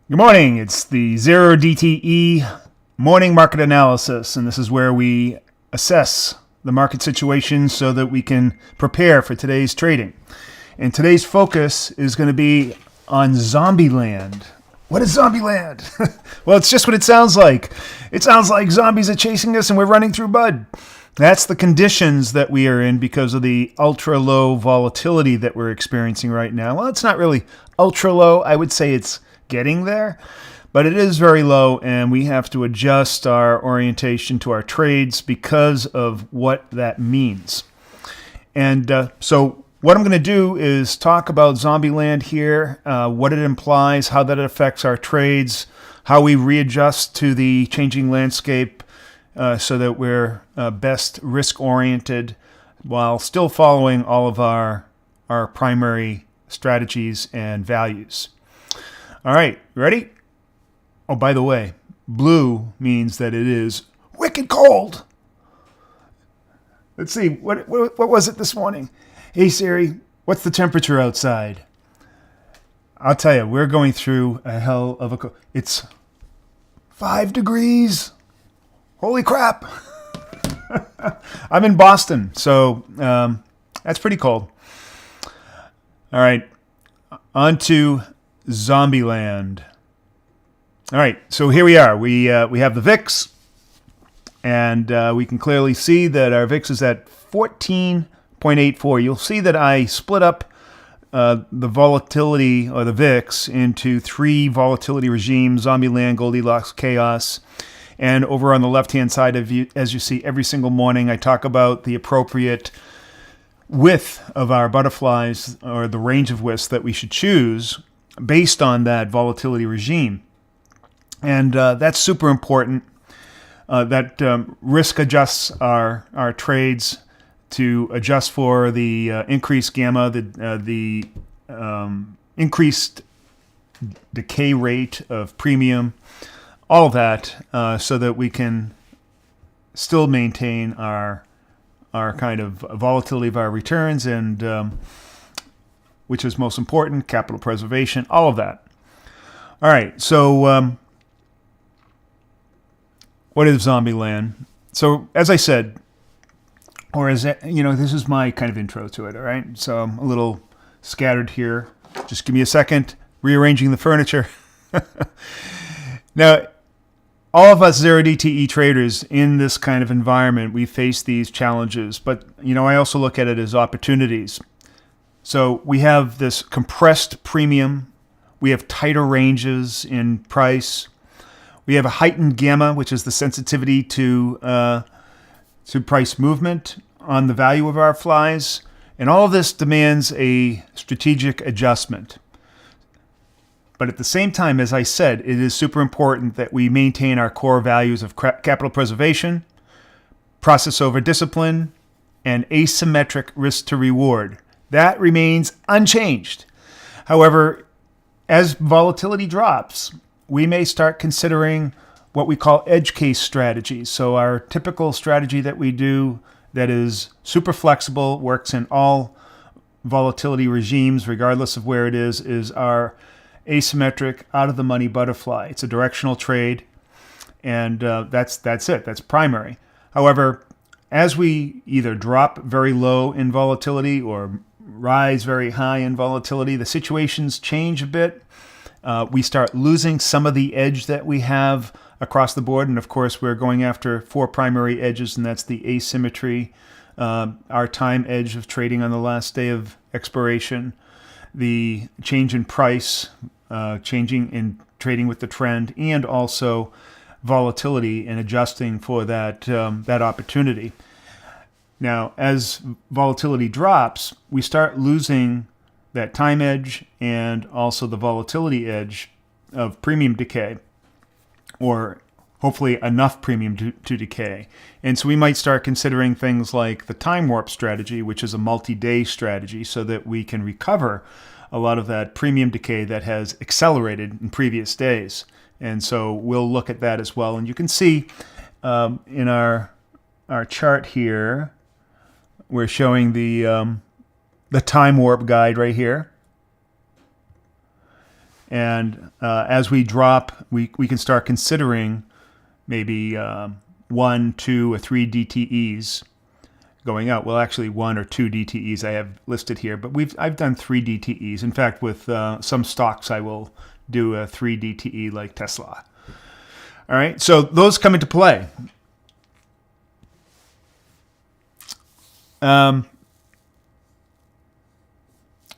Good morning. It's the Zero DTE morning market analysis, and this is where we assess the market situation so that we can prepare for today's trading. And today's focus is going to be on Zombieland. What is Zombieland? Well, it's just what it sounds like. It sounds like zombies are chasing us and we're running through mud. That's the conditions that we are in because of the ultra low volatility that we're experiencing right now. Well, it's not really ultra low. I would say it's getting there, but it is very low, and we have to adjust our orientation to our trades because of what that means. And so what I'm going to do is talk about Zombieland here, what it implies, how that affects our trades, how we readjust to the changing landscape so that we're best risk-oriented while still following all of our primary strategies and values. All right, ready? Oh, by the way, blue means that it is wicked cold. Let's see, what was it this morning? Hey Siri, what's the temperature outside? I'll tell you, we're going through a hell of a... It's 5 degrees. Holy crap. I'm in Boston, so that's pretty cold. All right, on to Zombieland. All right, so here we are. We have the VIX, and we can clearly see that our VIX is at 14.84. You'll see that I split up the volatility, or the VIX, into 3 volatility regimes: Zombieland, Goldilocks, Chaos. And over on the left-hand side of you, as you see every single morning, I talk about the appropriate width of our butterflies, or the range of widths that we should choose based on that volatility regime. And that's super important. That risk adjusts our trades to adjust for the increased gamma, the increased decay rate of premium, all of that, so that we can still maintain our kind of volatility of our returns and which is most important, capital preservation, all of that. All right, so what is Zombieland? So as I said, or as you know, this is my kind of intro to it, all right? So I'm a little scattered here. Just give me a second, rearranging the furniture. Now, all of us Zero DTE traders in this kind of environment, we face these challenges, but you know, I also look at it as opportunities. So we have this compressed premium. We have tighter ranges in price. We have a heightened gamma, which is the sensitivity to price movement on the value of our flies. And all of this demands a strategic adjustment. But at the same time, as I said, it is super important that we maintain our core values of capital preservation, process over discipline, and asymmetric risk to reward. That remains unchanged. However, as volatility drops, we may start considering what we call edge case strategies. So our typical strategy that we do that is super flexible, works in all volatility regimes, regardless of where it is our asymmetric, out-of-the-money butterfly. It's a directional trade, and that's it. That's primary. However, as we either drop very low in volatility or rise very high in volatility, the situations change a bit. We start losing some of the edge that we have across the board. And of course, we're going after 4 primary edges, and that's the asymmetry, our time edge of trading on the last day of expiration, the change in price, changing in trading with the trend, and also volatility and adjusting for that opportunity. Now, as volatility drops, we start losing that time edge and also the volatility edge of premium decay, or hopefully enough premium to decay. And so we might start considering things like the time warp strategy, which is a multi-day strategy, so that we can recover a lot of that premium decay that has accelerated in previous days. And so we'll look at that as well. And you can see in our chart here, we're showing the time warp guide right here. And as we drop, we can start considering maybe 1, 2, or 3 DTEs going out. Well, actually 1 or 2 DTEs I have listed here, but I've done 3 DTEs. In fact, with some stocks, I will do a 3 DTE like Tesla. All right, so those come into play.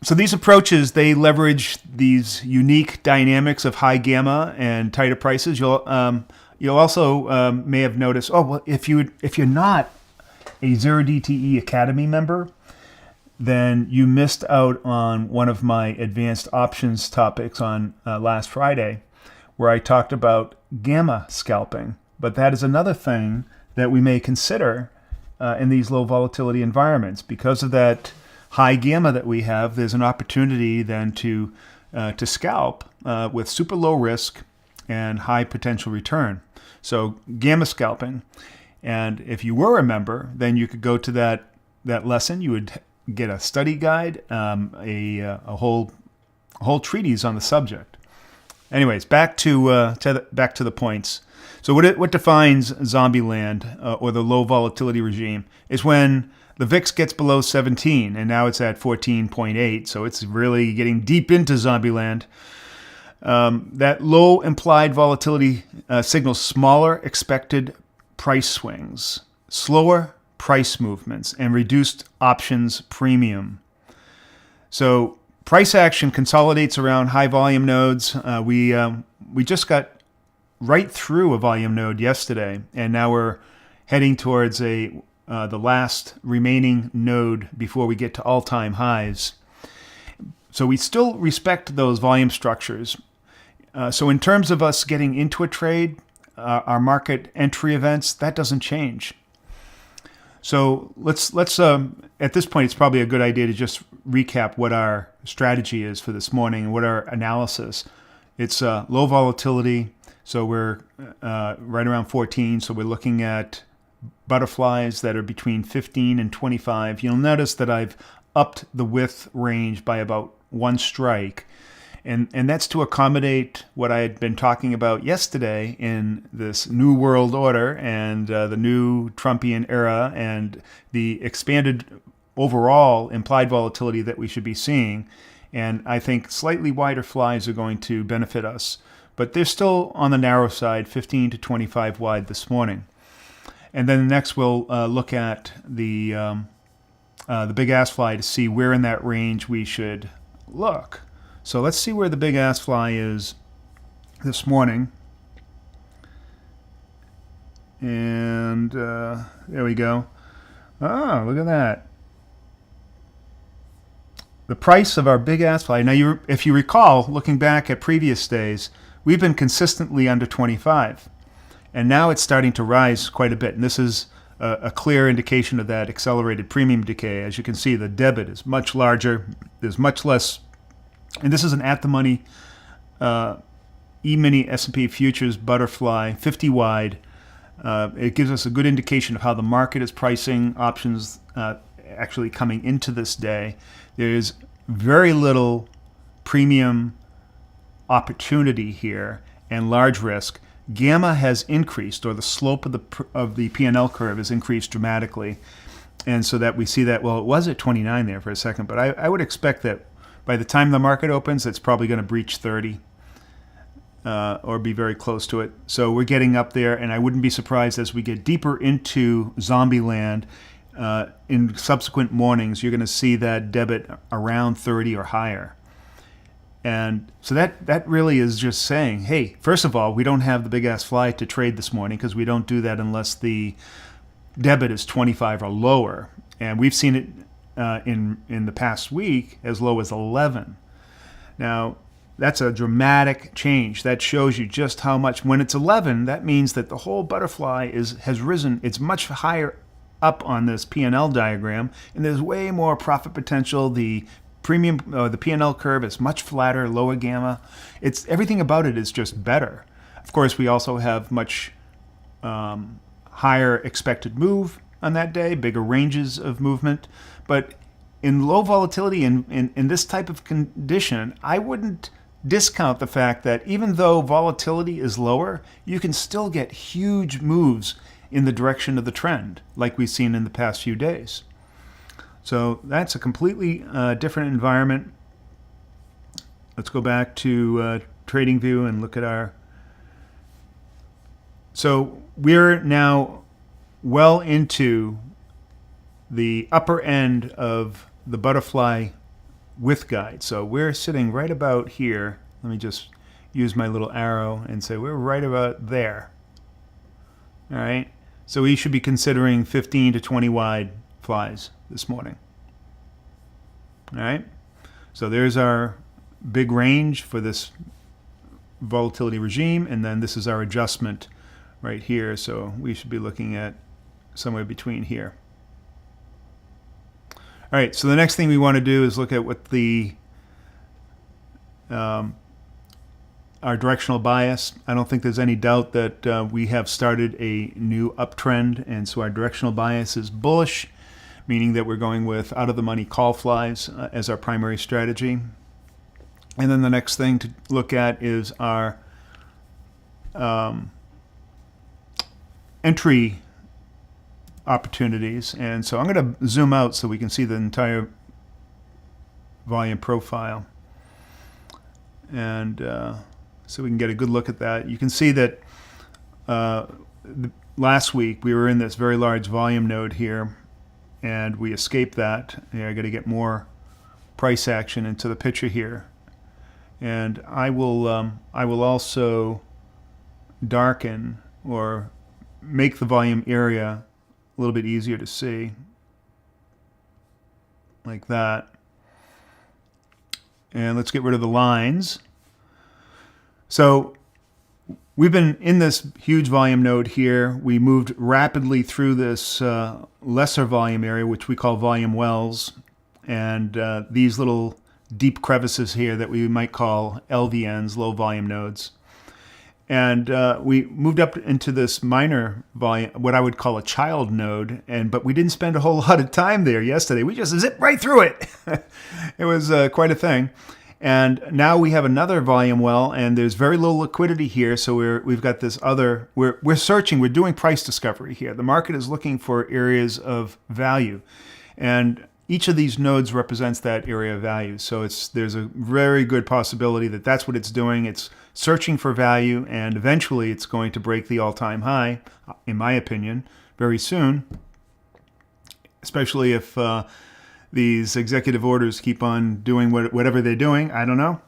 So these approaches, they leverage these unique dynamics of high gamma and tighter prices. You'll also may have noticed, oh, well, if you're not a Zero DTE Academy member, then you missed out on one of my advanced options topics on last Friday, where I talked about gamma scalping. But that is another thing that we may consider in these low volatility environments. Because of that high gamma that we have, there's an opportunity then to scalp with super low risk and high potential return. So gamma scalping. And if you were a member, then you could go to that lesson. You would get a study guide, a whole treatise on the subject. Anyways, back to the points. So what defines Zombieland or the low volatility regime is when the VIX gets below 17, and now it's at 14.8. So it's really getting deep into Zombieland. That low implied volatility signals smaller expected price swings, slower price movements, and reduced options premium. So price action consolidates around high volume nodes. We just got right through a volume node yesterday, and now we're heading towards the last remaining node before we get to all-time highs. So we still respect those volume structures. So in terms of us getting into a trade, our market entry events, that doesn't change. So let's at this point, it's probably a good idea to just recap what our strategy is for this morning and what our analysis. It's low volatility, so we're right around 14. So we're looking at butterflies that are between 15 and 25. You'll notice that I've upped the width range by about 1 strike. And that's to accommodate what I had been talking about yesterday in this new world order and the new Trumpian era and the expanded overall implied volatility that we should be seeing. And I think slightly wider flies are going to benefit us. But they're still on the narrow side, 15 to 25 wide this morning. And then next we'll look at the big ass fly to see where in that range we should look. So let's see where the big ass fly is this morning. And there we go. Oh, look at that. The price of our big ass fly. Now, if you recall, looking back at previous days, we've been consistently under 25. And now it's starting to rise quite a bit. And this is a clear indication of that accelerated premium decay. As you can see, the debit is much larger. There's much less. And this is an at-the-money E-mini S&P futures butterfly, 50 wide. It gives us a good indication of how the market is pricing options actually coming into this day. There's very little premium opportunity here and large risk. Gamma has increased, or the slope of the P&L curve has increased dramatically. And so that we see that, well, it was at 29 there for a second, but I would expect that by the time the market opens, it's probably going to breach 30 or be very close to it. So we're getting up there, and I wouldn't be surprised as we get deeper into Zombieland in subsequent mornings, you're going to see that debit around 30 or higher. And so that really is just saying, hey, first of all, we don't have the big-ass fly to trade this morning because we don't do that unless the debit is 25 or lower. And we've seen it in the past week as low as 11. Now, that's a dramatic change. That shows you just how much. When it's 11, that means that the whole butterfly has risen. It's much higher up on this P&L diagram, and there's way more profit potential. The premium, the P&L curve is much flatter, lower gamma. It's everything about it is just better. Of course, we also have much higher expected move on that day, bigger ranges of movement. But in low volatility, in this type of condition, I wouldn't discount the fact that even though volatility is lower, you can still get huge moves in the direction of the trend, like we've seen in the past few days. So that's a completely different environment. Let's go back to TradingView and look at our... So we're now well into the upper end of the butterfly width guide. So we're sitting right about here. Let me just use my little arrow and say we're right about there. All right. So we should be considering 15 to 20 wide flies this morning. All right. So there's our big range for this volatility regime, and then this is our adjustment right here. So we should be looking at somewhere between here. All right, so the next thing we want to do is look at what the our directional bias. I don't think there's any doubt that we have started a new uptrend, and so our directional bias is bullish, meaning that we're going with out-of-the-money call flies as our primary strategy. And then the next thing to look at is our entry opportunities. And so I'm going to zoom out so we can see the entire volume profile. And so we can get a good look at that. You can see that last week we were in this very large volume node here, and we escaped that. I got to get more price action into the picture here. And I will also darken or make the volume area a little bit easier to see, like that. And let's get rid of the lines. So we've been in this huge volume node here. We moved rapidly through this lesser volume area, which we call volume wells, and these little deep crevices here that we might call LVNs, low volume nodes. And we moved up into this minor volume, what I would call a child node, but we didn't spend a whole lot of time there yesterday. We just zipped right through it. It was quite a thing. And now we have another volume well, and there's very little liquidity here, so we've got this other... We're searching, we're doing price discovery here. The market is looking for areas of value, and each of these nodes represents that area of value. So there's a very good possibility that that's what it's doing. It's searching for value, and eventually it's going to break the all-time high, in my opinion, very soon, especially if these executive orders keep on doing whatever they're doing. I don't know.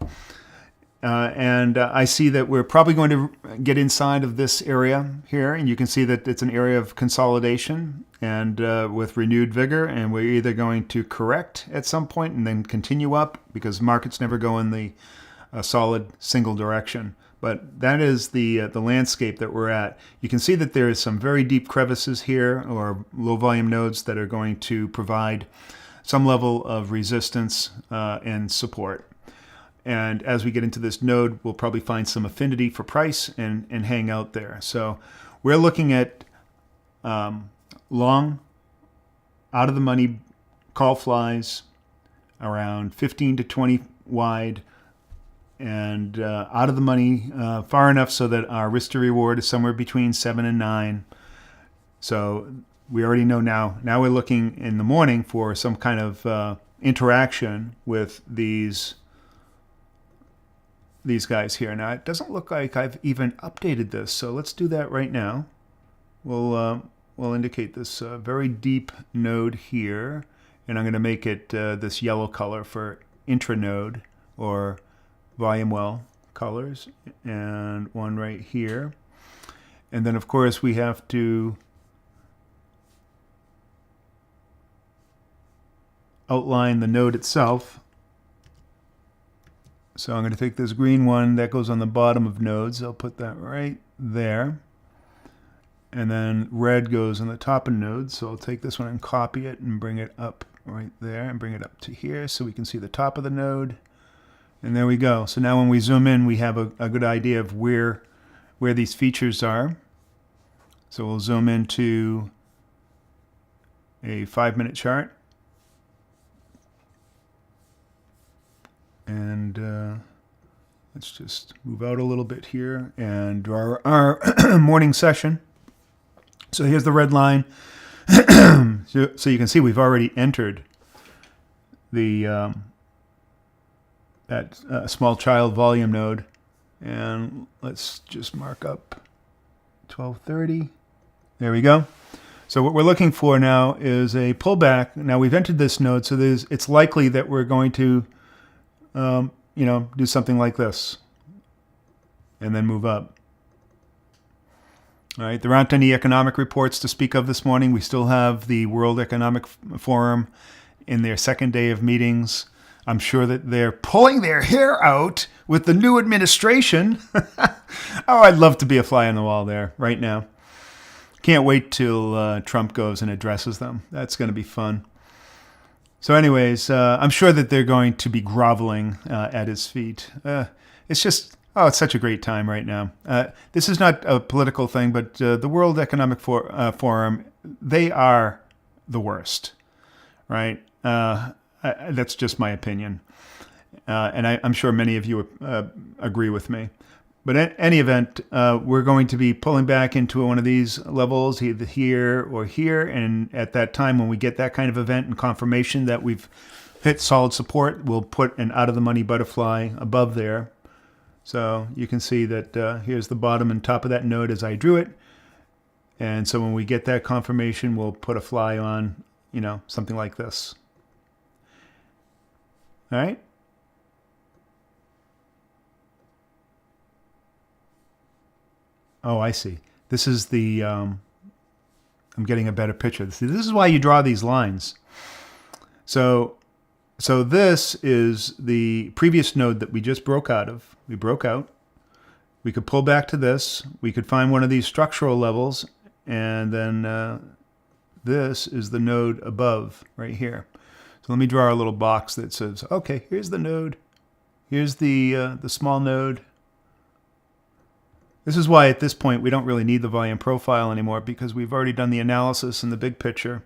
And I see that we're probably going to get inside of this area here, and you can see that it's an area of consolidation and with renewed vigor, and we're either going to correct at some point and then continue up, because markets never go in the solid single direction. But that is the landscape that we're at. You can see that there is some very deep crevices here, or low volume nodes, that are going to provide some level of resistance and support. And as we get into this node, we'll probably find some affinity for price and hang out there. So we're looking at long, out-of-the-money call flies around 15 to 20 wide, and out of the money far enough so that our risk to reward is somewhere between 7 and 9. So we already know now. Now we're looking in the morning for some kind of interaction with these guys here. Now it doesn't look like I've even updated this, so let's do that right now. We'll indicate this very deep node here, and I'm going to make it this yellow color for intranode or volume well colors, and one right here. And then of course we have to outline the node itself. So I'm going to take this green one that goes on the bottom of nodes. I'll put that right there. And then red goes on the top of nodes. So I'll take this one and copy it and bring it up right there and bring it up to here so we can see the top of the node. And there we go. So now when we zoom in, we have a good idea of where these features are. So we'll zoom into a 5-minute chart. And Let's just move out a little bit here and draw our morning session. So here's the red line. So you can see we've already entered the that small child volume node. And let's just mark up 1230. There we go. So what we're looking for now is a pullback. Now we've entered this node, so it's likely that we're going to do something like this and then move up. All right, there aren't any economic reports to speak of this morning. We still have the World Economic Forum in their second day of meetings. I'm sure that they're pulling their hair out with the new administration. Oh, I'd love to be a fly on the wall there right now. Can't wait till Trump goes and addresses them. That's going to be fun. So anyways, I'm sure that they're going to be groveling at his feet. It's just, it's such a great time right now. This is not a political thing, but the World Economic Forum, they are the worst, right? That's just my opinion. And I'm sure many of you agree with me. But in any event, we're going to be pulling back into one of these levels, either here or here. And at that time, when we get that kind of event and confirmation that we've hit solid support, we'll put an out-of-the-money butterfly above there. So you can see that here's the bottom and top of that node as I drew it. And so when we get that confirmation, we'll put a fly on, something like this. All right. Oh, I see. This is the, I'm getting a better picture. See, this is why you draw these lines. So this is the previous node that we just broke out of. We broke out. We could pull back to this. We could find one of these structural levels. And then this is the node above right here. So let me draw a little box that says, okay, here's the node. Here's the small node. This is why at this point we don't really need the volume profile anymore, because we've already done the analysis in the big picture.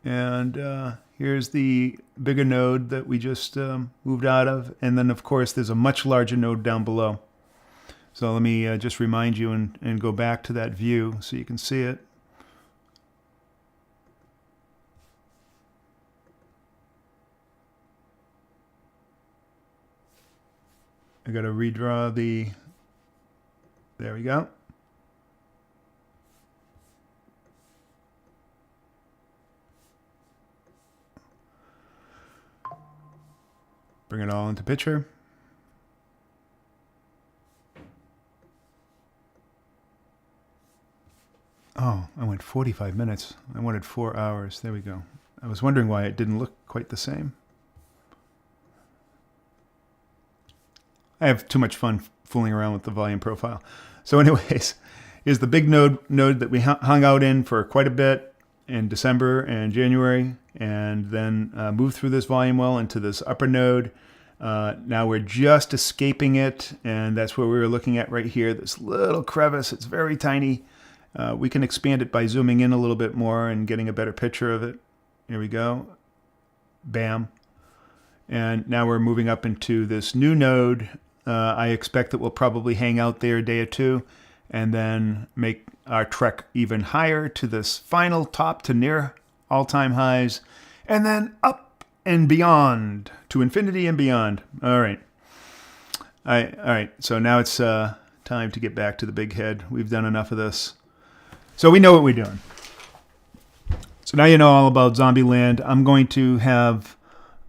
And here's the bigger node that we just moved out of. And then, of course, there's a much larger node down below. So let me just remind you and go back to that view so you can see it. I got to redraw the... There we go. Bring it all into picture. Oh, I went 45 minutes. I wanted 4 hours. There we go. I was wondering why it didn't look quite the same. I have too much fun fooling around with the volume profile. So anyways, here's the big node that we hung out in for quite a bit in December and January, and then moved through this volume well into this upper node. Now we're just escaping it, and that's where we were looking at right here, this little crevice. It's very tiny. We can expand it by zooming in a little bit more and getting a better picture of it. Here we go. Bam. And now we're moving up into this new node. I expect that we'll probably hang out there a day or two and then make our trek even higher to this final top to near all-time highs, and then up and beyond to infinity and beyond. All right. All right. So now it's time to get back to the big head. We've done enough of this. So we know what we're doing. So now you know all about Zombieland. I'm going to have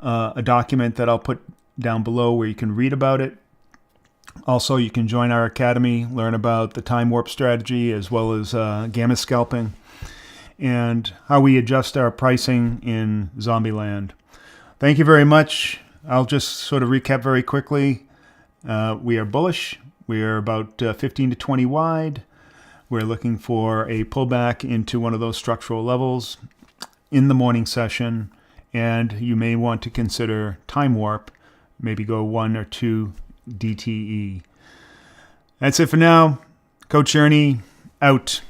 a document that I'll put down below where you can read about it. Also, you can join our academy, learn about the time warp strategy as well as gamma scalping and how we adjust our pricing in Zombieland. Thank you very much. I'll just sort of recap very quickly. We are bullish. We are about 15 to 20 wide. We're looking for a pullback into one of those structural levels in the morning session, and you may want to consider time warp, maybe go 1 or 2 DTE. That's it for now. Coach Ernie, out.